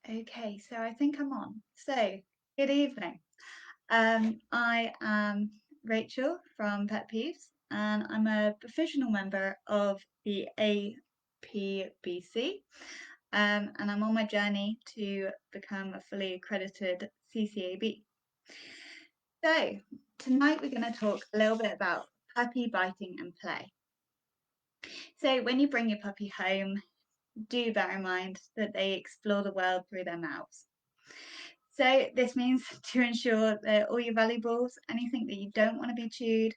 Okay, so I think I'm on. So, good evening. I am Rachel from Pet Peeves, and I'm a professional member of the APBC, and I'm on my journey to become a fully accredited CCAB. So, tonight we're going to talk a little bit about puppy biting and play. So, when you bring your puppy home, do bear in mind that they explore the world through their mouths. So this means to ensure that all your valuables, anything that you don't want to be chewed,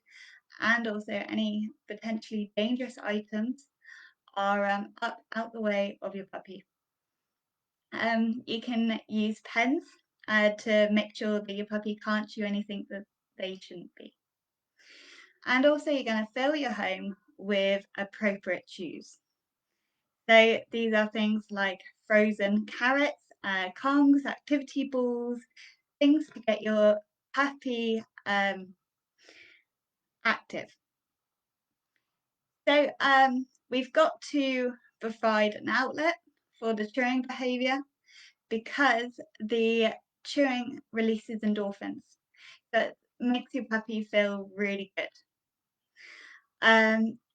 and also any potentially dangerous items are up out the way of your puppy. You can use pens to make sure that your puppy can't chew anything that they shouldn't be. And also you're going to fill your home with appropriate chews. So these are things like frozen carrots, Kongs, activity balls, things to get your puppy active. So we've got to provide an outlet for the chewing behaviour because the chewing releases endorphins that makes your puppy feel really good.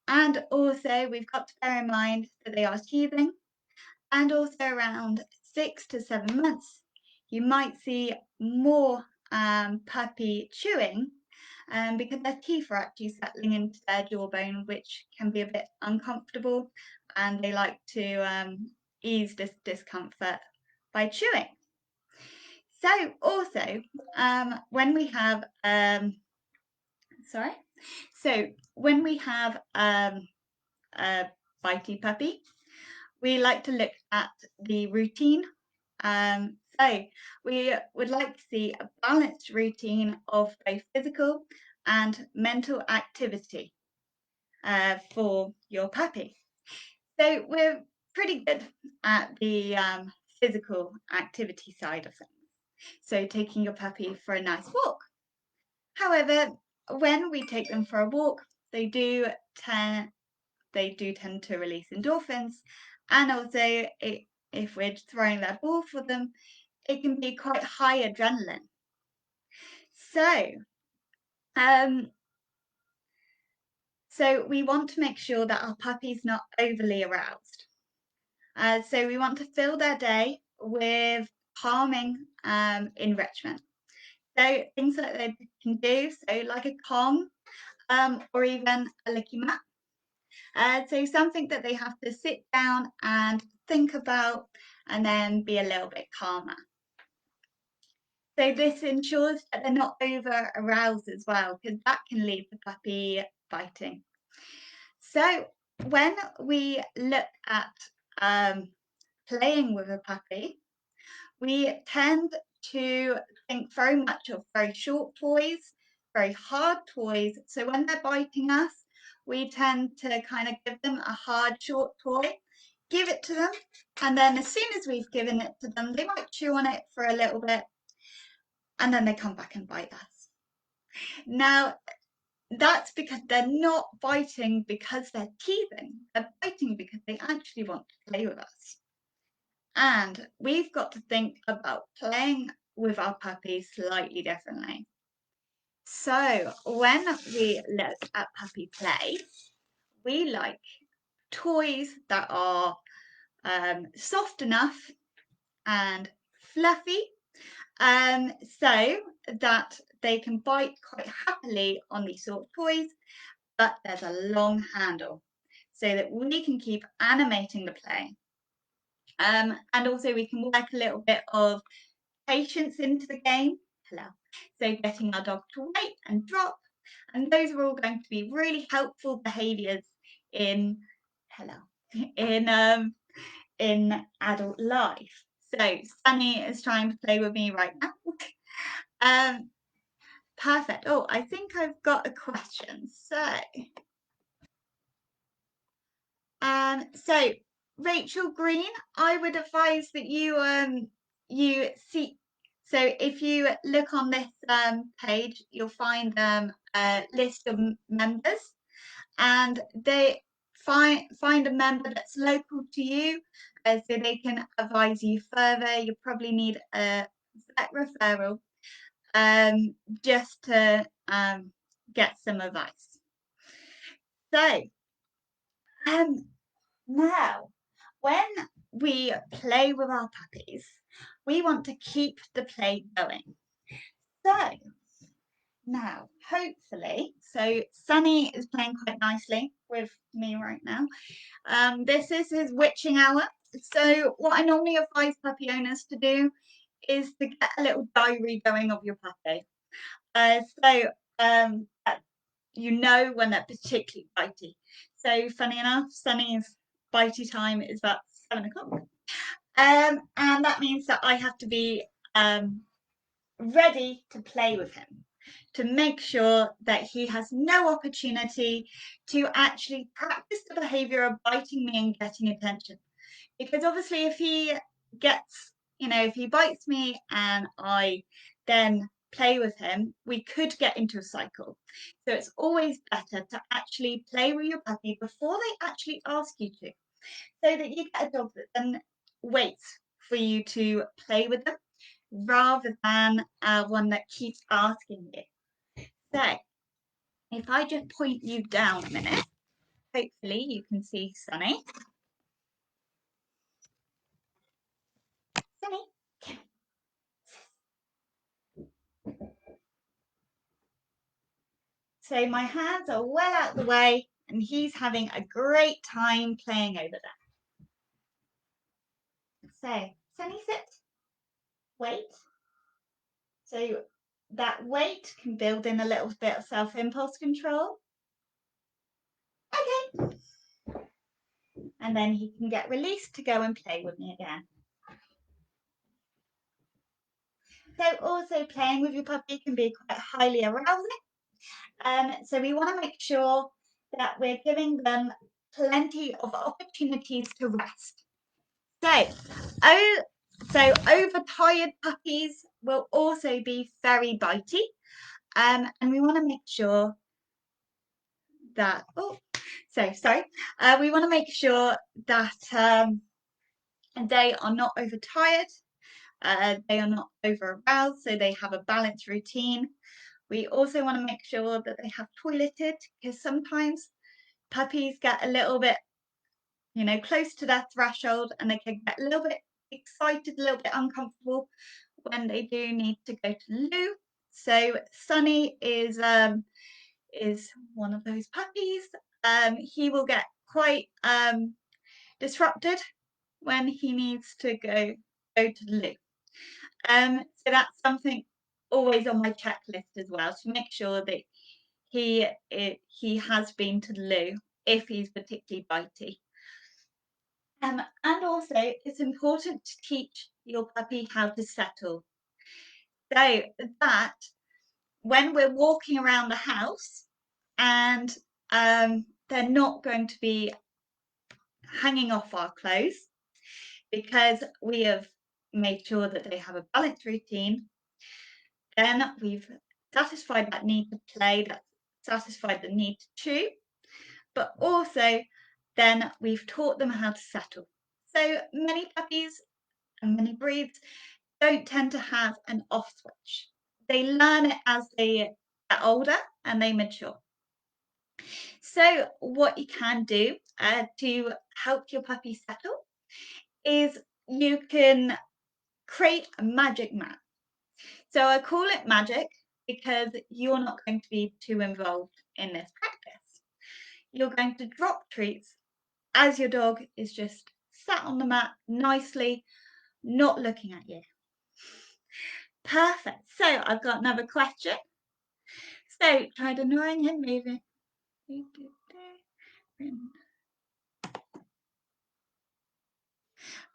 And also we've got to bear in mind that they are teething, and also around 6 to 7 months you might see more puppy chewing because their teeth are actually settling into their jawbone, which can be a bit uncomfortable, and they like to ease this discomfort by chewing. So also when we have when we have a bitey puppy, we like to look at the routine. So we would like to see a balanced routine of both physical and mental activity for your puppy. So we're pretty good at the physical activity side of things. So taking your puppy for a nice walk. However, when we take them for a walk, they do tend to release endorphins, and also if we're throwing that ball for them, it can be quite high adrenaline. So we want to make sure that our puppy's not overly aroused. So we want to fill their day with calming enrichment. So things that they can do, so like a Kong or even a licky mat. So something that they have to sit down and think about and then be a little bit calmer. So this ensures that they're not over aroused as well, because that can lead to puppy biting. So when we look at playing with a puppy, we tend to think very much of very short toys, very hard toys. So when they're biting us, we tend to kind of give them a hard, short toy, give it to them, and then as soon as we've given it to them, they might chew on it for a little bit, and then they come back and bite us. Now, that's because they're not biting because they're teething. They're biting because they actually want to play with us. And we've got to think about playing with our puppies slightly differently. So when we look at puppy play, we like toys that are soft enough and fluffy, so that they can bite quite happily on these sort of toys, but there's a long handle so that we can keep animating the play. And also we can work a little bit of patience into the game. Hello. So getting our dog to wait and drop, and those are all going to be really helpful behaviours in in adult life. So Sunny is trying to play with me right now. Perfect. Oh, I think I've got a question. So Rachel Green, I would advise that you see. So if you look on this page, you'll find a list of members, and find a member that's local to you, so they can advise you further. You probably need a vet referral just to get some advice. So now, when we play with our puppies, we want to keep the play going. So now, hopefully, so Sunny is playing quite nicely with me right now. This is his witching hour. So what I normally advise puppy owners to do is to get a little diary going of your puppy. So you know when they're particularly bitey. So funny enough, Sunny's bitey time is about 7 o'clock. And that means that I have to be ready to play with him, to make sure that he has no opportunity to actually practice the behavior of biting me and getting attention. Because obviously if he gets, if he bites me and I then play with him, we could get into a cycle. So it's always better to actually play with your puppy before they actually ask you to, so that you get a dog that then waits for you to play with them, rather than one that keeps asking you. So if I just point you down a minute, hopefully you can see Sunny. Sunny, come. So my hands are well out the way and he's having a great time playing over there. So, Sunny, sit. Wait. So that wait can build in a little bit of self-impulse control. Okay. And then he can get released to go and play with me again. So also playing with your puppy can be quite highly arousing. So we want to make sure that we're giving them plenty of opportunities to rest. So overtired puppies will also be very bitey. And we want to make sure that, we want to make sure that they are not overtired, they are not over aroused, so they have a balanced routine. We also want to make sure that they have toileted, because sometimes puppies get a little bit, close to their threshold and they can get a little bit excited, a little bit uncomfortable when they do need to go to the loo. So Sunny is one of those puppies. He will get quite disrupted when he needs to go to the loo. So that's something always on my checklist as well, to make sure that he has been to the loo if he's particularly bitey. And also it's important to teach your puppy how to settle, so that when we're walking around the house and they're not going to be hanging off our clothes, because we have made sure that they have a balanced routine, then we've satisfied that need to play, that's satisfied the need to chew, but also then we've taught them how to settle. So many puppies and many breeds don't tend to have an off switch. They learn it as they get older and they mature. So what you can do to help your puppy settle is you can create a magic mat. So I call it magic because you're not going to be too involved in this practice. You're going to drop treats as your dog is just sat on the mat nicely, not looking at you. Perfect. So I've got another question. So tried annoying him, moving.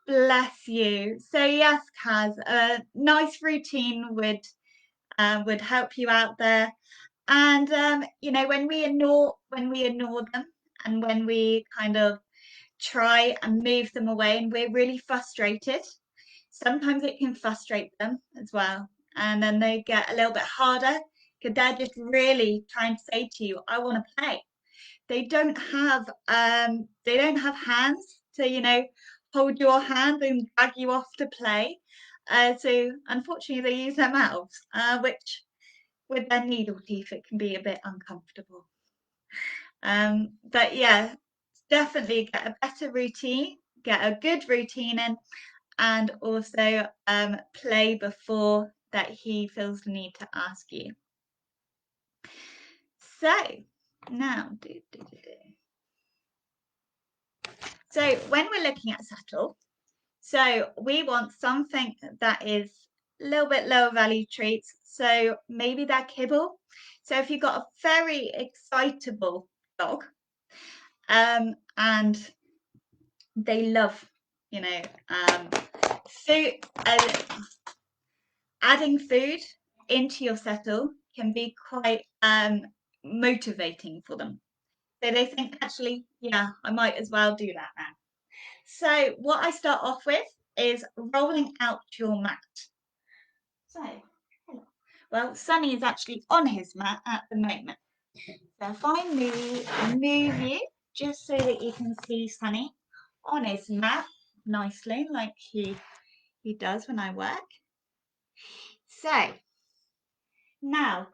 Bless you. So yes, Kaz, a nice routine would help you out there. And when we ignore them, and when we kind of try and move them away and we're really frustrated, sometimes it can frustrate them as well. And then they get a little bit harder because they're just really trying to say to you, I want to play. they don't have hands to, you know, hold your hand and drag you off to play. So unfortunately, they use their mouths, which with their needle teeth, it can be a bit uncomfortable. But yeah, definitely get a better routine, get a good routine in, and also play before that he feels the need to ask you. So now, so when we're looking at settle, so we want something that is a little bit lower value treats. So maybe that kibble. So if you've got a very excitable dog, and they love, you know, food, adding food into your settle can be quite motivating for them. So they think, actually, yeah, I might as well do that now. So what I start off with is rolling out your mat. So, well, Sunny is actually on his mat at the moment. So if I move you just so that you can see Sunny on his mat nicely, like he does when I work. So now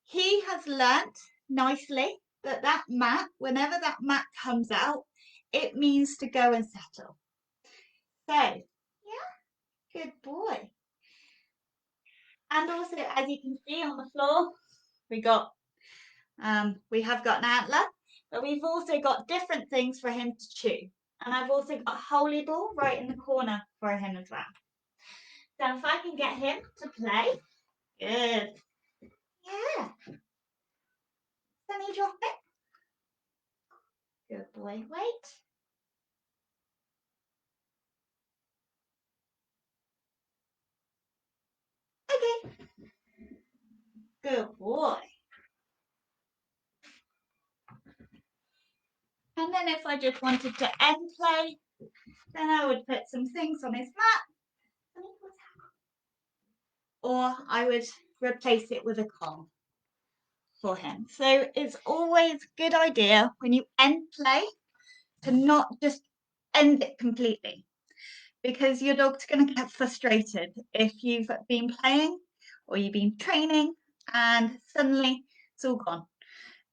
he has learnt nicely that mat, whenever that mat comes out, it means to go and settle. So yeah, good boy. And also, as you can see on the floor, we have got an antler, but we've also got different things for him to chew. And I've also got Holy Ball right in the corner for him as well. So if I can get him to play, good. Yeah. Sunny, drop it. Good boy. Wait. Okay. Good boy. And then if I just wanted to end play, then I would put some things on his mat. Or I would replace it with a Kong for him. So it's always a good idea when you end play to not just end it completely, because your dog's going to get frustrated if you've been playing or you've been training and suddenly it's all gone.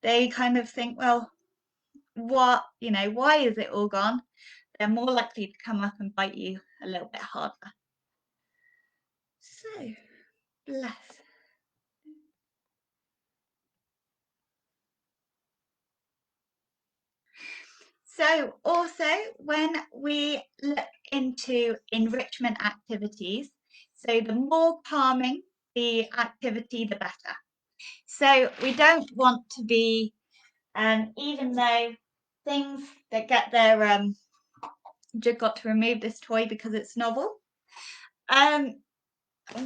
They kind of think, well, why is it all gone? They're more likely to come up and bite you a little bit harder. So, bless. So also when we look into enrichment activities, so the more calming the activity, the better. So we don't want to be, even though things that get their, just got to remove this toy because it's novel.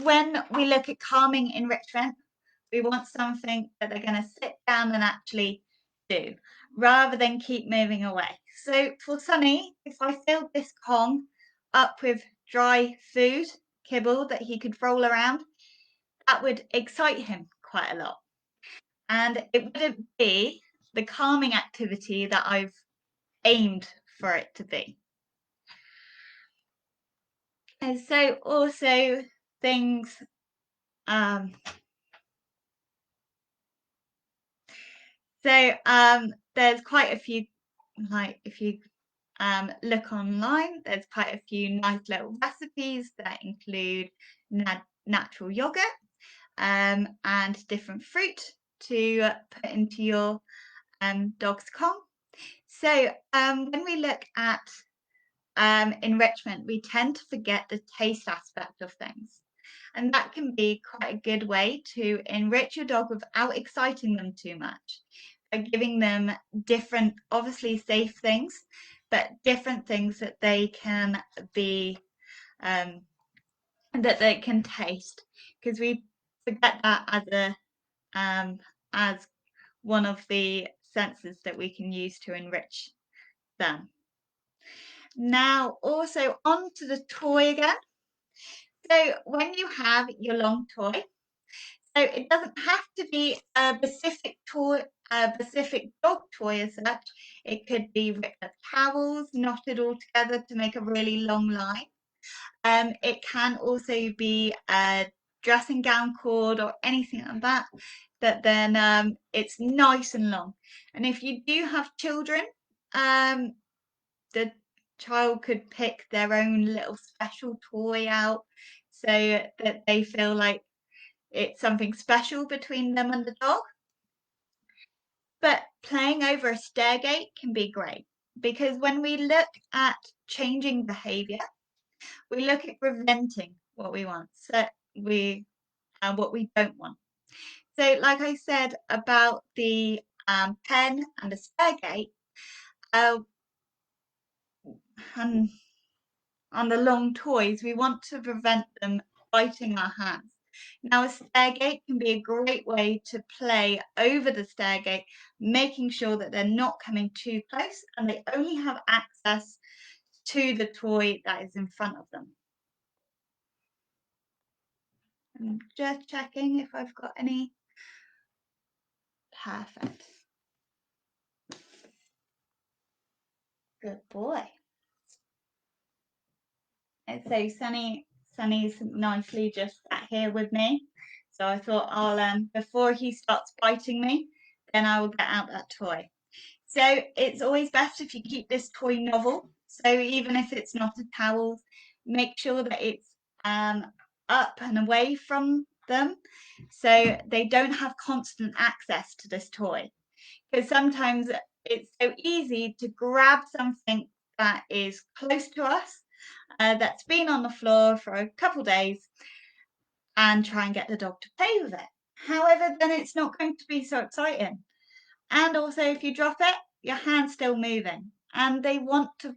When we look at calming enrichment, we want something that they're going to sit down and actually do, rather than keep moving away. So for Sunny, if I filled this Kong up with dry food, kibble that he could roll around, that would excite him quite a lot. And it wouldn't be the calming activity that I've aimed for it to be. And so also things, there's quite a few, like if you look online, there's quite a few nice little recipes that include natural yogurt and different fruit to put into your dog's Kong. So when we look at enrichment, we tend to forget the taste aspect of things. And that can be quite a good way to enrich your dog without exciting them too much, by giving them different, obviously safe things, but different things that they can be, that they can taste. Because we forget that as one of the senses that we can use to enrich them. Now, also onto the toy again. So when you have your long toy, so it doesn't have to be a specific toy, a specific dog toy as such. It could be ripped up towels, knotted all together to make a really long line. It can also be a dressing gown cord or anything like that, that then it's nice and long. And if you do have children, the child could pick their own little special toy out so that they feel like it's something special between them and the dog. But playing over a stairgate can be great because when we look at changing behavior, we look at preventing what we want, so we and what we don't want. So, like I said about the pen and the stairgate, uh, and on the long toys, we want to prevent them biting our hands. Now, a stairgate can be a great way to play over the stairgate, making sure that they're not coming too close and they only have access to the toy that is in front of them. I'm just checking if I've got any. Perfect. Good boy. And so Sunny's nicely just sat here with me. So I thought I'll before he starts biting me, then I will get out that toy. So it's always best if you keep this toy novel. So even if it's not a towel, make sure that it's up and away from them so they don't have constant access to this toy. Because sometimes it's so easy to grab something that is close to us, that's been on the floor for a couple days, and try and get the dog to play with it. However, then it's not going to be so exciting. And also, if you drop it, your hand's still moving, and they want to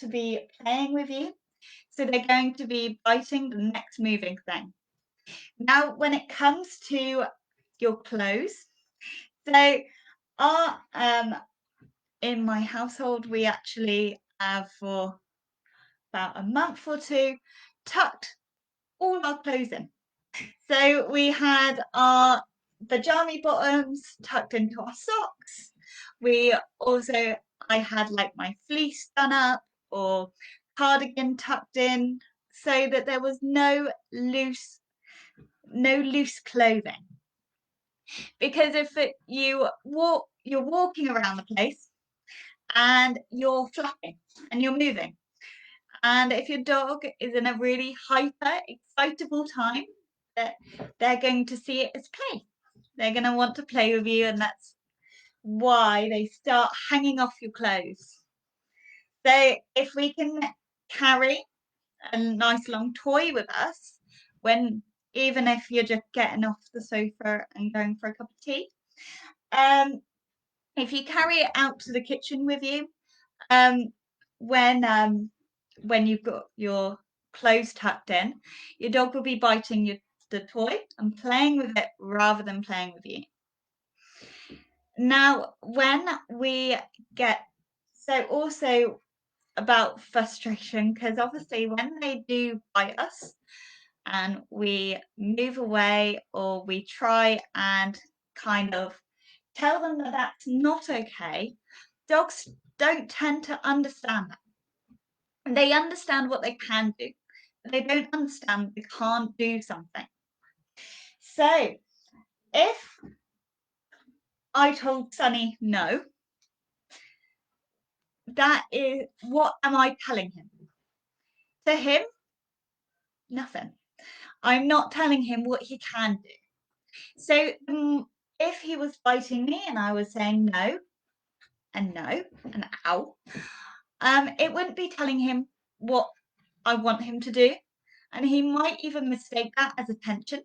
be playing with you, so they're going to be biting the next moving thing. Now, when it comes to your clothes, so our in my household, we actually have for about a month or two tucked all our clothes in. So we had our pajama bottoms tucked into our socks. I had like my fleece done up or cardigan tucked in so that there was no loose clothing. Because you're walking around the place and you're flapping and you're moving. And if your dog is in a really hyper excitable time, that they're going to see it as play. They're going to want to play with you, and that's why they start hanging off your clothes. So if we can carry a nice long toy with us, even if you're just getting off the sofa and going for a cup of tea, if you carry it out to the kitchen with you, when you've got your clothes tucked in, your dog will be biting the toy and playing with it rather than playing with you. Now, also about frustration, because obviously when they do bite us and we move away or we try and kind of tell them that that's not okay, dogs don't tend to understand that. They understand what they can do, but they don't understand they can't do something. So if I told Sunny no, that is, what am I telling him? To him, nothing. I'm not telling him what he can do. So if he was biting me and I was saying no and ow, it wouldn't be telling him what I want him to do. And he might even mistake that as attention.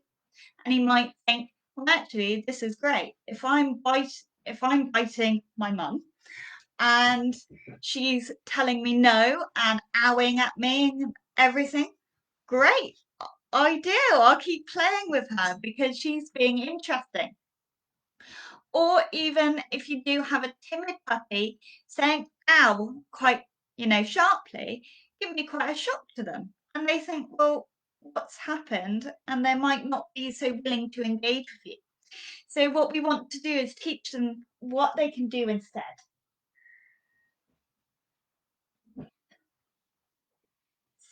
And he might think, well, actually, this is great. If I'm biting my mum and she's telling me no and owing at me and everything, great. Ideal. I'll keep playing with her because she's being interesting. Or even if you do have a timid puppy, saying ow quite, sharply can be quite a shock to them. And they think, well, what's happened? And they might not be so willing to engage with you. So what we want to do is teach them what they can do instead.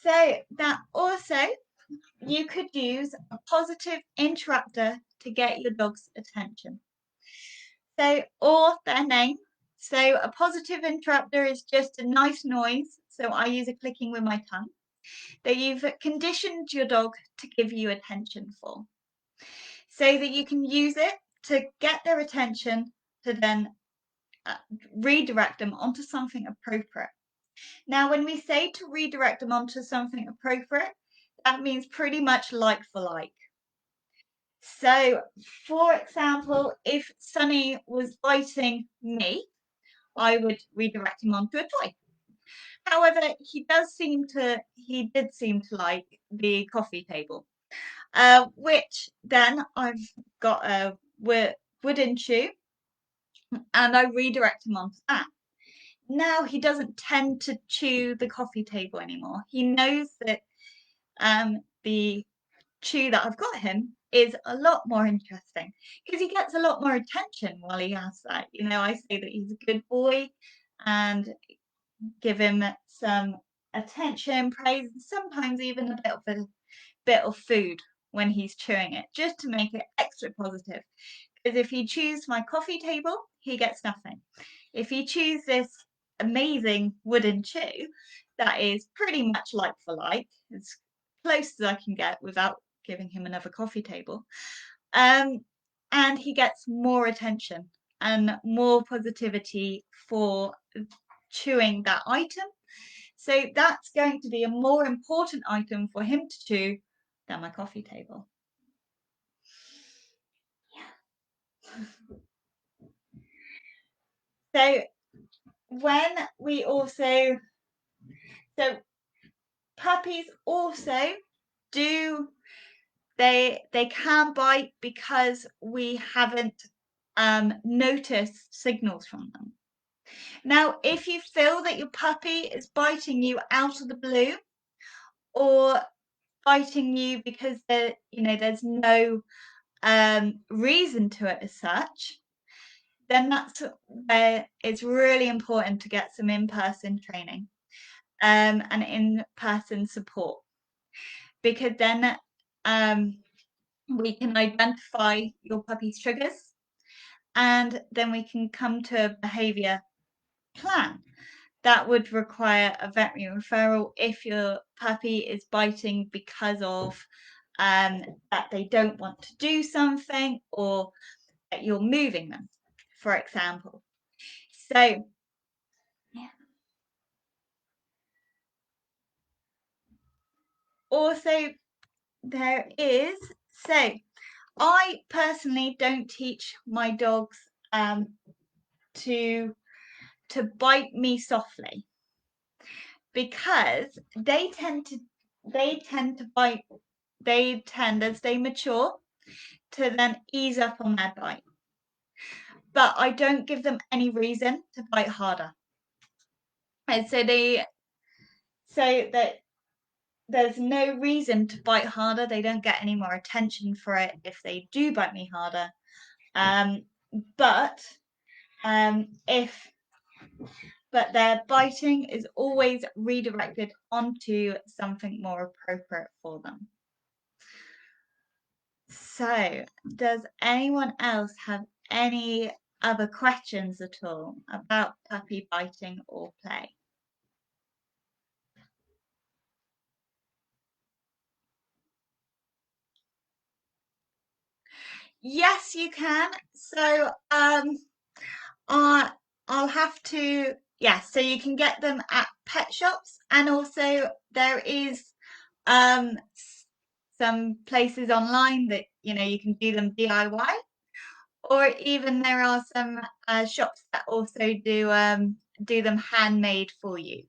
So that also you could use a positive interrupter to get your dog's attention. So, or their name. So a positive interrupter is just a nice noise. So I use a clicking with my tongue that you've conditioned your dog to give you attention for. So that you can use it to get their attention to then redirect them onto something appropriate. Now, when we say to redirect them onto something appropriate, that means pretty much like for like. So, for example, if Sunny was biting me, I would redirect him onto a toy. However, he did seem to like the coffee table, which then I've got a wooden shoe, and I redirect him onto that. Now he doesn't tend to chew the coffee table anymore. He knows that the chew that I've got him is a lot more interesting because he gets a lot more attention while he has that. I say that he's a good boy and give him some attention, praise, and sometimes even a bit of food when he's chewing it, just to make it extra positive. Because if he chews my coffee table, he gets nothing. If he chews this amazing wooden chew, that is pretty much like for like, as close as I can get without giving him another coffee table, and he gets more attention and more positivity for chewing that item. So that's going to be a more important item for him to chew than my coffee table. So when we also, so puppies also do, they can bite because we haven't noticed signals from them. Now, if you feel that your puppy is biting you out of the blue or biting you because there's no reason to it as such, then that's where it's really important to get some in-person training and in-person support, because then we can identify your puppy's triggers and then we can come to a behavior plan that would require a veterinary referral if your puppy is biting because of that they don't want to do something or that you're moving them, for example. So, yeah. Also, there is, so I personally don't teach my dogs to bite me softly, because they tend to bite, as they mature, to then ease up on their bite. But I don't give them any reason to bite harder. And so that there's no reason to bite harder. They don't get any more attention for it if they do bite me harder. But their biting is always redirected onto something more appropriate for them. So, does anyone else have any other questions at all about puppy biting or play? Yes, you can. So, I'll have to, yes, so you can get them at pet shops, and also there is some places online that you can do them DIY, or even there are some shops that also do them handmade for you.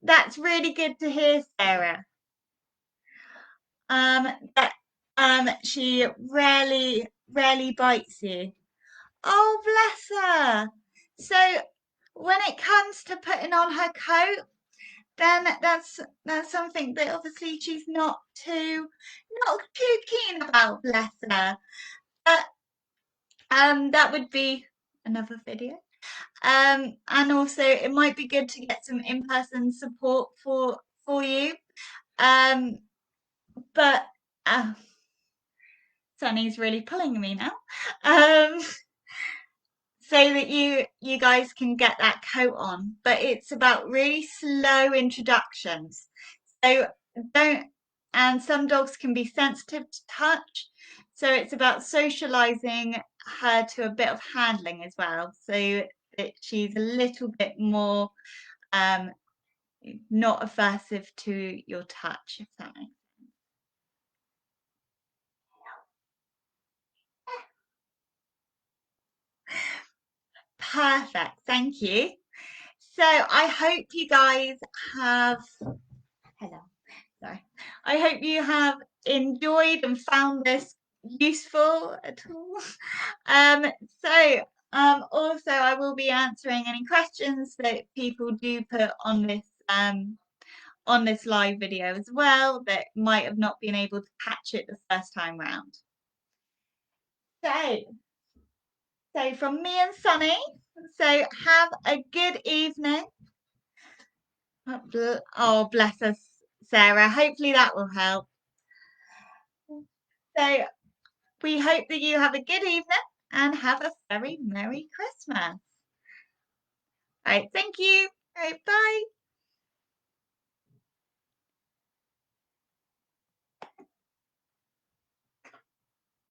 That's really good to hear, Sarah. That she rarely bites you. Oh, bless her. So when it comes to putting on her coat, then that's something that obviously she's not too keen about, bless her. But that would be another video. And also it might be good to get some in-person support for you. But Sunny's really pulling me now. So that you guys can get that coat on. But it's about really slow introductions. So don't, and some dogs can be sensitive to touch. So it's about socializing her to a bit of handling as well. So that she's a little bit more not aversive to your touch, if that makes sense. Perfect, thank you. So I hope you guys have, hello, sorry. I hope you have enjoyed and found this useful at all. So also I will be answering any questions that people do put on this live video as well that might have not been able to catch it the first time round. So from me and Sunny, so have a good evening. Oh, bless us, Sarah. Hopefully that will help. So we hope that you have a good evening and have a very Merry Christmas. All right, thank you. All right, bye.